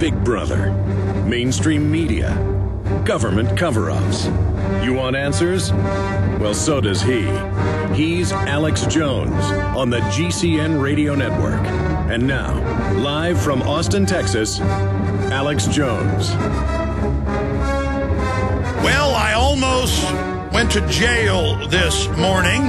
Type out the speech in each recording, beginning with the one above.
Big Brother, mainstream media, government cover-ups. You want answers? Well, so does he. He's Alex Jones on the GCN Radio Network. And now, live from Austin, Texas, Alex Jones. Well, I almost went to jail this morning,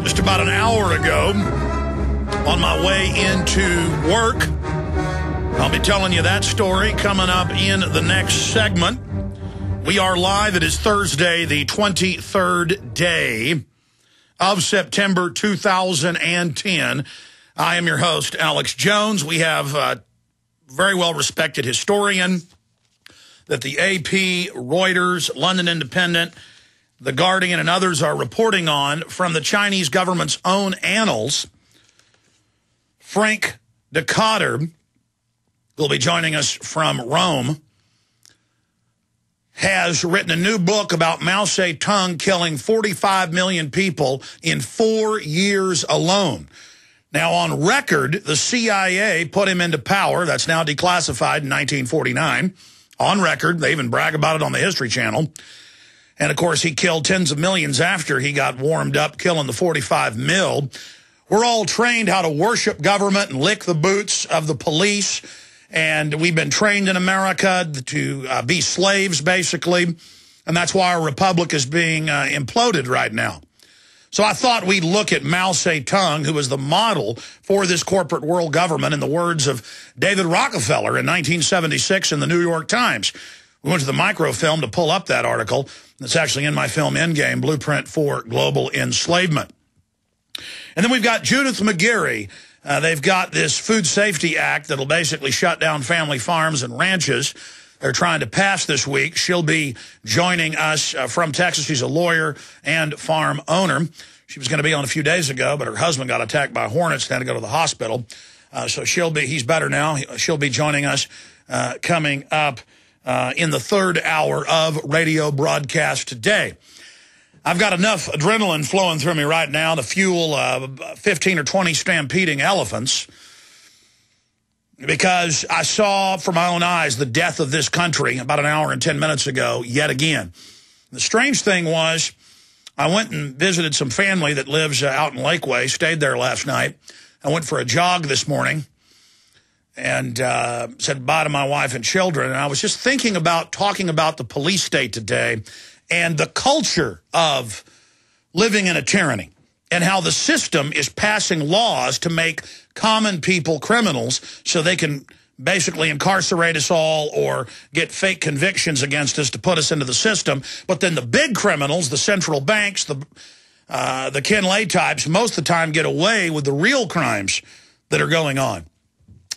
just about an hour ago, on my way into work. I'll be telling you that story coming up in the next segment. We are live. It is Thursday, the 23rd day of September 2010. I am your host, Alex Jones. We have a very well-respected historian that the AP, Reuters, London Independent, The Guardian, and others are reporting on from the Chinese government's own annals. Frank Dikötter will be joining us from Rome, has written a new book about Mao Zedong killing 45 million people in 4 years alone. Now, on record, the CIA put him into power. That's now declassified in 1949. On record, they even brag about it on the History Channel. And, of course, he killed tens of millions after he got warmed up, killing the 45 mil. We're all trained how to worship government and lick the boots of the police. And we've been trained in America to be slaves, basically. And that's why our republic is being imploded right now. So I thought we'd look at Mao Zedong, who was the model for this corporate world government, in the words of David Rockefeller in 1976 in the New York Times. We went to the microfilm to pull up that article. It's actually in my film Endgame, Blueprint for Global Enslavement. And then we've got Judith McGeary. They've got this Food Safety Act that'll basically shut down family farms and ranches. They're trying to pass this week. She'll be joining us from Texas. She's a lawyer and farm owner. She was going to be on a few days ago, but her husband got attacked by hornets and had to go to the hospital. So he's better now. She'll be joining us coming up in the third hour of radio broadcast today. I've got enough adrenaline flowing through me right now to fuel 15 or 20 stampeding elephants, because I saw from my own eyes the death of this country about an hour and 10 minutes ago yet again. The strange thing was, I went and visited some family that lives out in Lakeway, stayed there last night. I went for a jog this morning and said bye to my wife and children. And I was just thinking about talking about the police state today and the culture of living in a tyranny, and how the system is passing laws to make common people criminals so they can basically incarcerate us all or get fake convictions against us to put us into the system. But then the big criminals, the central banks, the Ken Lay types, most of the time get away with the real crimes that are going on.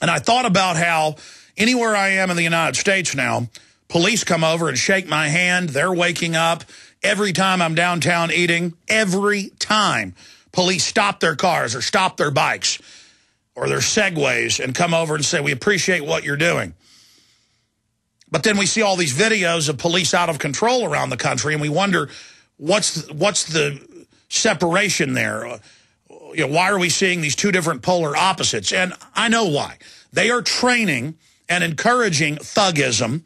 And I thought about how anywhere I am in the United States now, police come over and shake my hand. They're waking up. Every time I'm downtown eating, every time police stop their cars or stop their bikes or their Segways and come over and say, we appreciate what you're doing. But then we see all these videos of police out of control around the country, and we wonder, what's the separation there? Why are we seeing these two different polar opposites? And I know why. They are training and encouraging thuggism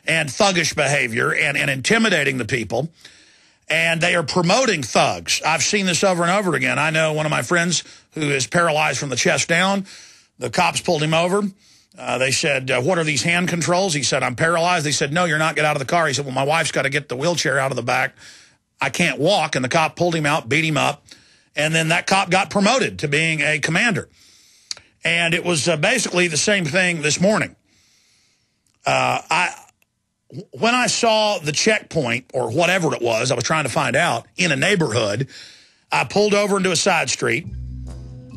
and thuggish behavior and intimidating the people. And they are promoting thugs. I've seen this over and over again. I know one of my friends who is paralyzed from the chest down. The cops pulled him over. They said, what are these hand controls? He said, I'm paralyzed. They said, no, you're not. Get out of the car. He said, well, my wife's got to get the wheelchair out of the back. I can't walk. And the cop pulled him out, beat him up. And then that cop got promoted to being a commander. And it was basically the same thing this morning. When I saw the checkpoint, or whatever it was, I was trying to find out, in a neighborhood, I pulled over into a side street.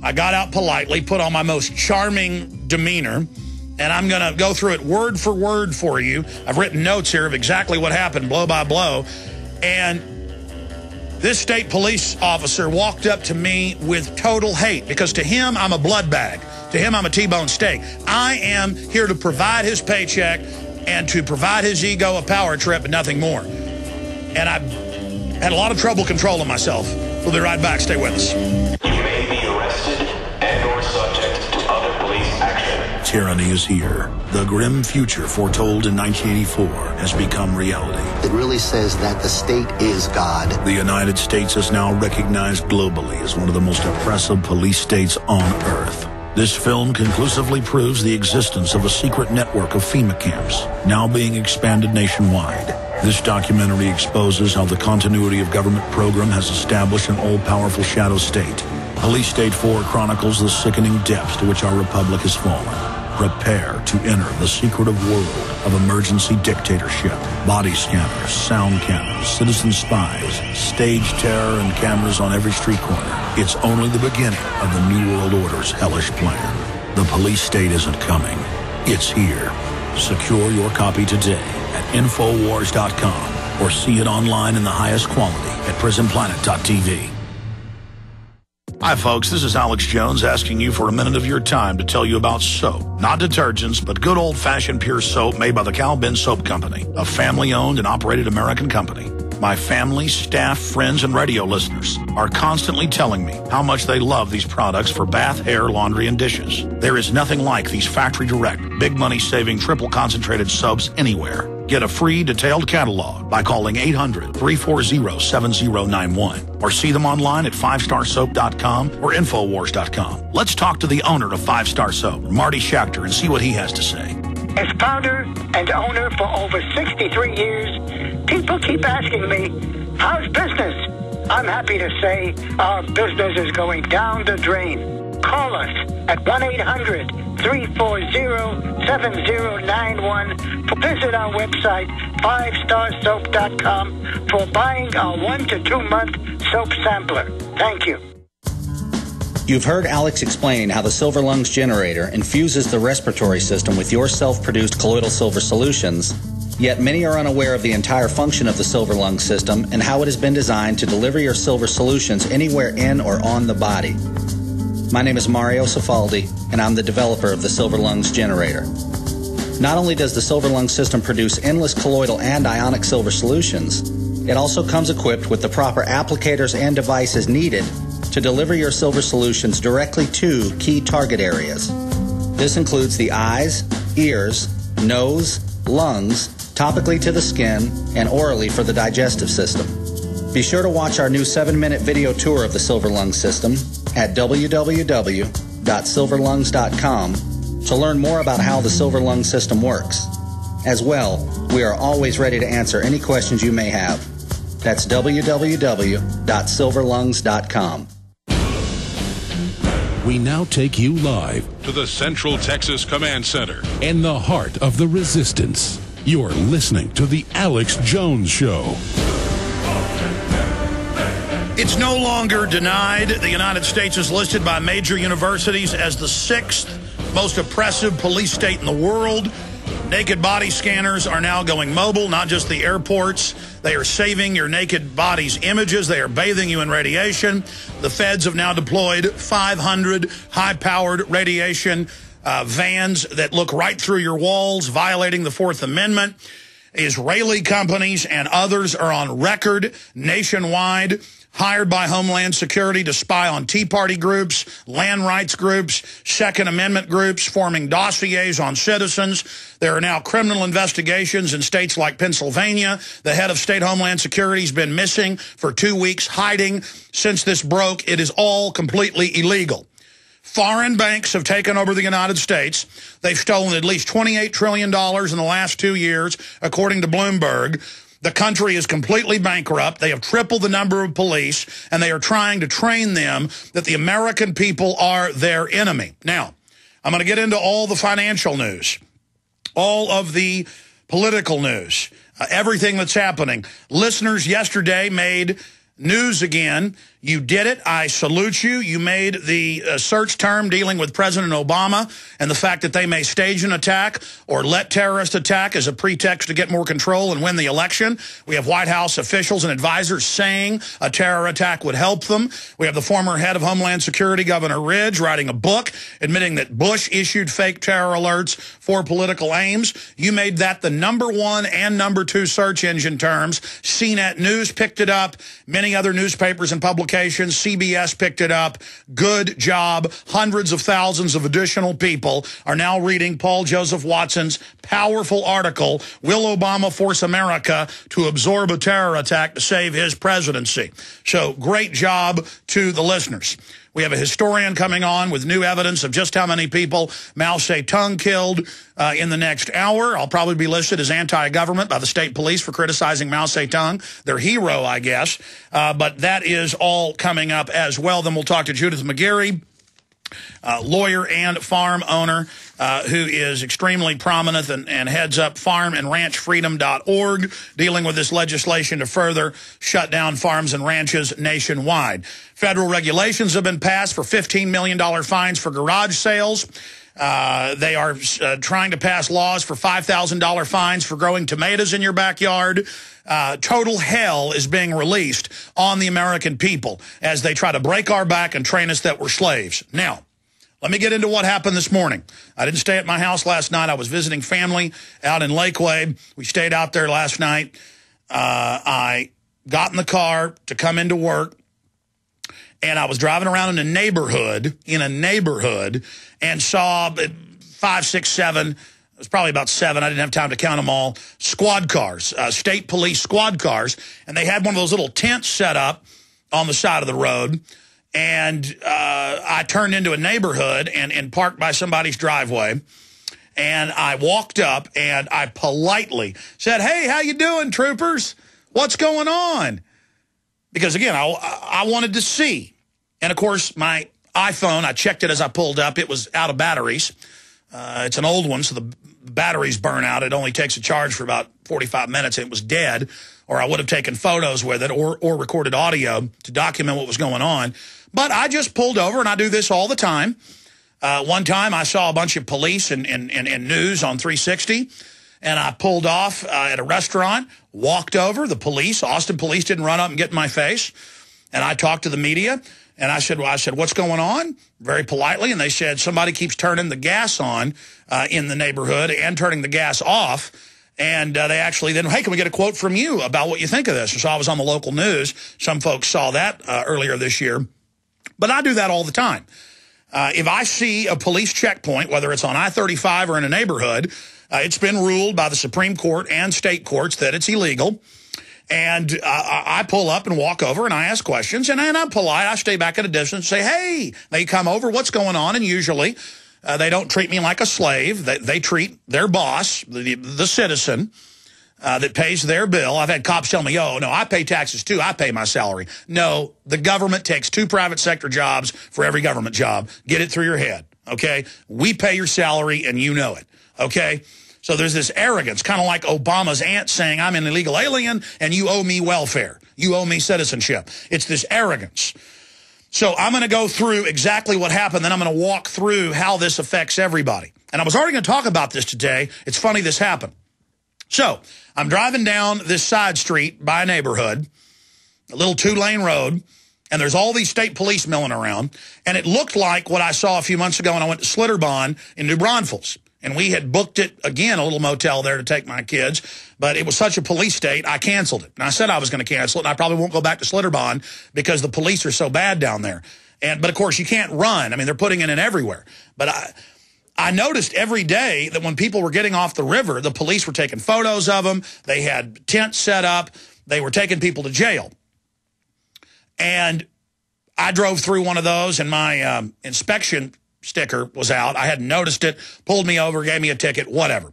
I got out politely, put on my most charming demeanor, and I'm going to go through it word for word for you. I've written notes here of exactly what happened, blow by blow. And this state police officer walked up to me with total hate, because to him, I'm a blood bag. To him, I'm a T-bone steak. I am here to provide his paycheck and to provide his ego a power trip and nothing more. And I had a lot of trouble controlling myself. We'll be right back. Stay with us. You may be arrested and or subject to other police action. tyranny is here. The grim future foretold in 1984 has become reality. It really says that the state is God. The United States is now recognized globally as one of the most oppressive police states on earth. This film conclusively proves the existence of a secret network of FEMA camps, now being expanded nationwide. This documentary exposes how the continuity of government program has established an all-powerful shadow state. Police State 4 chronicles the sickening depths to which our republic has fallen. Prepare to enter the secretive world of emergency dictatorship. Body scanners, sound cannons, citizen spies, stage terror, and cameras on every street corner. It's only the beginning of the New World Order's hellish plan. The police state isn't coming. It's here. Secure your copy today at Infowars.com or see it online in the highest quality at PrisonPlanet.tv. Hi folks, this is Alex Jones asking you for a minute of your time to tell you about soap. Not detergents, but good old-fashioned pure soap made by the Cal Ben Soap Company, a family-owned and operated American company. My family, staff, friends, and radio listeners are constantly telling me how much they love these products for bath, hair, laundry, and dishes. There is nothing like these factory-direct, big money-saving, triple-concentrated soaps anywhere. Get a free detailed catalog by calling 800-340-7091 or see them online at 5starsoap.com or Infowars.com. Let's talk to the owner of 5 Star Soap, Marty Schachter, and see what he has to say. As founder and owner for over 63 years, people keep asking me, how's business? I'm happy to say our business is going down the drain. Call us at 1-800-340-7091 or visit our website, 5starsoap.com, for buying our 1 to 2 month soap sampler. Thank you. You've heard Alex explain how the Silver Lungs generator infuses the respiratory system with your self-produced colloidal silver solutions, yet many are unaware of the entire function of the Silver Lungs system and how it has been designed to deliver your silver solutions anywhere in or on the body. My name is Mario Cifaldi, and I'm the developer of the Silver Lungs generator. Not only does the Silver Lungs system produce endless colloidal and ionic silver solutions, it also comes equipped with the proper applicators and devices needed to deliver your silver solutions directly to key target areas. This includes the eyes, ears, nose, lungs, topically to the skin, and orally for the digestive system. Be sure to watch our new 7-minute video tour of the Silver Lungs system at www.silverlungs.com to learn more about how the Silver Lungs system works. As well, we are always ready to answer any questions you may have. That's www.silverlungs.com. We now take you live to the Central Texas Command Center in the heart of the resistance. You're listening to The Alex Jones Show. It's no longer denied. The United States is listed by major universities as the 6th most oppressive police state in the world. Naked body scanners are now going mobile, not just the airports. They are saving your naked body's images. They are bathing you in radiation. The feds have now deployed 500 high-powered radiation vans that look right through your walls, violating the 4th Amendment. Israeli companies and others are on record nationwide, hired by Homeland Security to spy on Tea Party groups, land rights groups, Second Amendment groups, forming dossiers on citizens. There are now criminal investigations in states like Pennsylvania. The head of state Homeland Security has been missing for 2 weeks, hiding since this broke. It is all completely illegal. Foreign banks have taken over the United States. They've stolen at least $28 trillion in the last 2 years, according to Bloomberg. The country is completely bankrupt. They have tripled the number of police, and they are trying to train them that the American people are their enemy. Now, I'm going to get into all the financial news, all of the political news, everything that's happening. Listeners yesterday made news again. You did it. I salute you. You made the search term dealing with President Obama and the fact that they may stage an attack or let terrorists attack as a pretext to get more control and win the election. We have White House officials and advisors saying a terror attack would help them. We have the former head of Homeland Security, Governor Ridge, writing a book admitting that Bush issued fake terror alerts for political aims. You made that the #1 and #2 search engine terms. CNET News picked it up. Many other newspapers and publications locations. CBS picked it up. Good job. Hundreds of thousands of additional people are now reading Paul Joseph Watson's powerful article, Will Obama Force America to Absorb a Terror Attack to Save His Presidency? So great job to the listeners. We have a historian coming on with new evidence of just how many people Mao Zedong killed in the next hour. I'll probably be listed as anti-government by the state police for criticizing Mao Zedong. Their hero, I guess. But that is all coming up as well. Then we'll talk to Judith McGeary, lawyer and farm owner, who is extremely prominent and heads up farmandranchfreedom.org, dealing with this legislation to further shut down farms and ranches nationwide. Federal regulations have been passed for $15 million fines for garage sales. They are trying to pass laws for $5,000 fines for growing tomatoes in your backyard. Total hell is being released on the American people as they try to break our back and train us that we're slaves. Now, let me get into what happened this morning. I didn't stay at my house last night. I was visiting family out in Lakeway. We stayed out there last night. I got in the car to come into work, and I was driving around in a neighborhood, and saw 5, 6, 7, it was probably about 7, I didn't have time to count them all, squad cars, state police squad cars, and they had one of those little tents set up on the side of the road, and I turned into a neighborhood and parked by somebody's driveway, and I walked up, and I politely said, "Hey, how you doing, troopers? What's going on?" Because, again, I wanted to see. And, of course, my iPhone, I checked it as I pulled up. It was out of batteries. It's an old one, so the batteries burn out. It only takes a charge for about 45 minutes. It was dead, or I would have taken photos with it or recorded audio to document what was going on. But I just pulled over, and I do this all the time. One time I saw a bunch of police and news on 360, and I pulled off at a restaurant, walked over. The police, Austin police, didn't run up and get in my face. And I talked to the media, and I said, "What's going on?" Very politely. And they said, "Somebody keeps turning the gas on in the neighborhood and turning the gas off." And they actually then, "Hey, can we get a quote from you about what you think of this?" And so I was on the local news. Some folks saw that earlier this year. But I do that all the time. If I see a police checkpoint, whether it's on I-35 or in a neighborhood, it's been ruled by the Supreme Court and state courts that it's illegal. And I pull up and walk over, and I ask questions. And I'm polite. I stay back at a distance and say, "Hey." They come over. "What's going on?" And usually they don't treat me like a slave. They treat their boss, the citizen, that pays their bill. I've had cops tell me, "Oh, no, I pay taxes too. I pay my salary." No, the government takes 2 private sector jobs for every government job. Get it through your head, okay? We pay your salary, and you know it, okay? So there's this arrogance, kind of like Obama's aunt saying, "I'm an illegal alien, and you owe me welfare. You owe me citizenship." It's this arrogance. So I'm going to go through exactly what happened, then I'm going to walk through how this affects everybody. And I was already going to talk about this today. It's funny this happened. So I'm driving down this side street by a neighborhood, a little 2-lane road, and there's all these state police milling around. And it looked like what I saw a few months ago when I went to Slitterbahn in New Braunfels. And we had booked it, again, a little motel there to take my kids. But it was such a police state, I canceled it. And I said I was going to cancel it, and I probably won't go back to Slitterbahn because the police are so bad down there. But, of course, you can't run. I mean, they're putting it in everywhere. But I noticed every day that when people were getting off the river, the police were taking photos of them. They had tents set up. They were taking people to jail. And I drove through one of those, and my inspection sticker was out. I hadn't noticed it, pulled me over, gave me a ticket, whatever.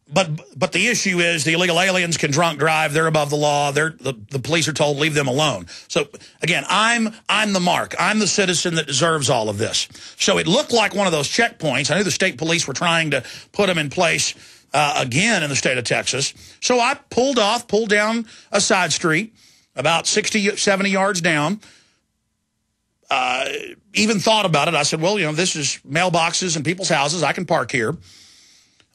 But the issue is the illegal aliens can drunk drive. They're above the law. The police are told, leave them alone. So, again, I'm the mark. I'm the citizen that deserves all of this. So it looked like one of those checkpoints. I knew the state police were trying to put them in place again in the state of Texas. So I pulled down a side street about 60, 70 yards down. Even thought about it. I said, well, this is mailboxes and people's houses. I can park here.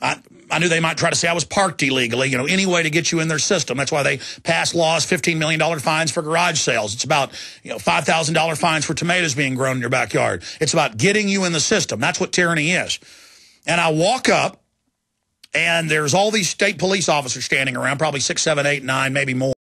I knew they might try to say I was parked illegally, any way to get you in their system. That's why they passed laws, $15 million fines for garage sales. It's about, $5,000 fines for tomatoes being grown in your backyard. It's about getting you in the system. That's what tyranny is. And I walk up, and there's all these state police officers standing around, probably 6, 7, 8, 9, maybe more.